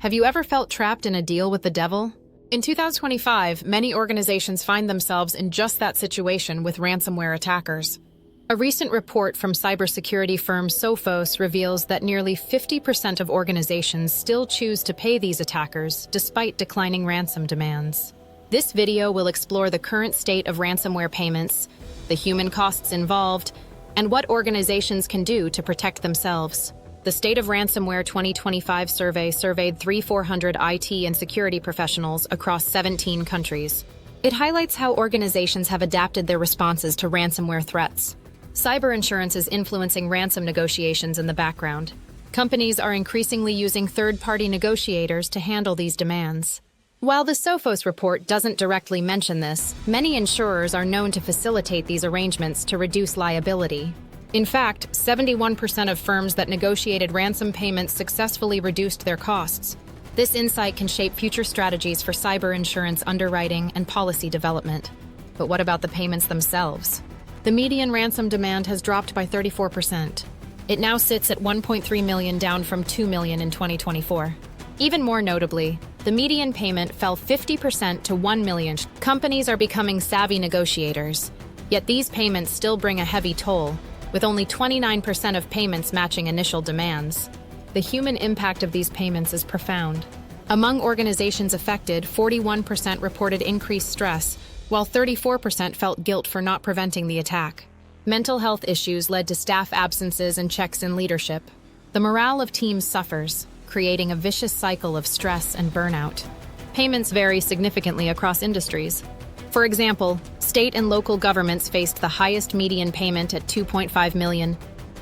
Have you ever felt trapped in a deal with the devil? In 2025, many organizations find themselves in just that situation with ransomware attackers. A recent report from cybersecurity firm Sophos reveals that nearly 50% of organizations still choose to pay these attackers despite declining ransom demands. This video will explore the current state of ransomware payments, the human costs involved, and what organizations can do to protect themselves. The State of Ransomware 2025 survey surveyed 3,400 IT and security professionals across 17 countries. It highlights how organizations have adapted their responses to ransomware threats. Cyber insurance is influencing ransom negotiations in the background. Companies are increasingly using third-party negotiators to handle these demands. While the Sophos report doesn't directly mention this, many insurers are known to facilitate these arrangements to reduce liability. In fact, 71% of firms that negotiated ransom payments successfully reduced their costs. This insight can shape future strategies for cyber insurance underwriting and policy development. But what about the payments themselves? The median ransom demand has dropped by 34%. It now sits at 1.3 million, down from 2 million in 2024. Even more notably, the median payment fell 50% to 1 million. Companies are becoming savvy negotiators, yet these payments still bring a heavy toll, with only 29% of payments matching initial demands. The human impact of these payments is profound. Among organizations affected, 41% reported increased stress, while 34% felt guilt for not preventing the attack. Mental health issues led to staff absences and checks in leadership. The morale of teams suffers, creating a vicious cycle of stress and burnout. Payments vary significantly across industries. For example, state and local governments faced the highest median payment at 2.5 million,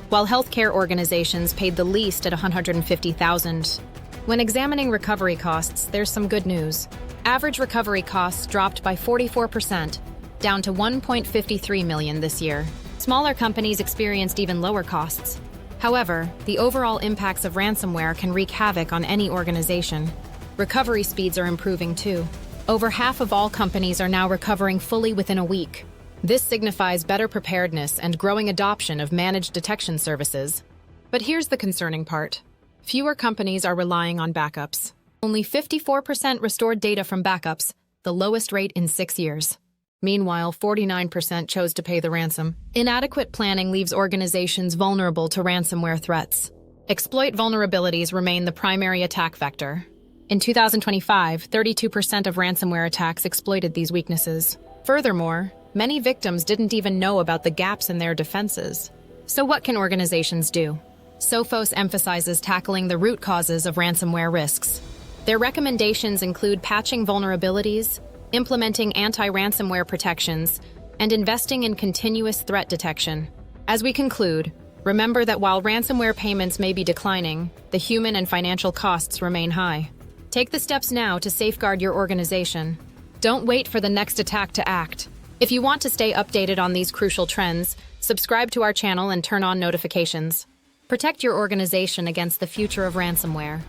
while healthcare organizations paid the least at 150,000. When examining recovery costs, there's some good news. Average recovery costs dropped by 44%, down to 1.53 million this year. Smaller companies experienced even lower costs. However, the overall impacts of ransomware can wreak havoc on any organization. Recovery speeds are improving too. Over half of all companies are now recovering fully within a week. This signifies better preparedness and growing adoption of managed detection services. But here's the concerning part. Fewer companies are relying on backups. Only 54% restored data from backups, the lowest rate in 6 years. Meanwhile, 49% chose to pay the ransom. Inadequate planning leaves organizations vulnerable to ransomware threats. Exploit vulnerabilities remain the primary attack vector. In 2025, 32% of ransomware attacks exploited these weaknesses. Furthermore, many victims didn't even know about the gaps in their defenses. So what can organizations do? Sophos emphasizes tackling the root causes of ransomware risks. Their recommendations include patching vulnerabilities, implementing anti-ransomware protections, and investing in continuous threat detection. As we conclude, remember that while ransomware payments may be declining, the human and financial costs remain high. Take the steps now to safeguard your organization. Don't wait for the next attack to act. If you want to stay updated on these crucial trends, subscribe to our channel and turn on notifications. Protect your organization against the future of ransomware.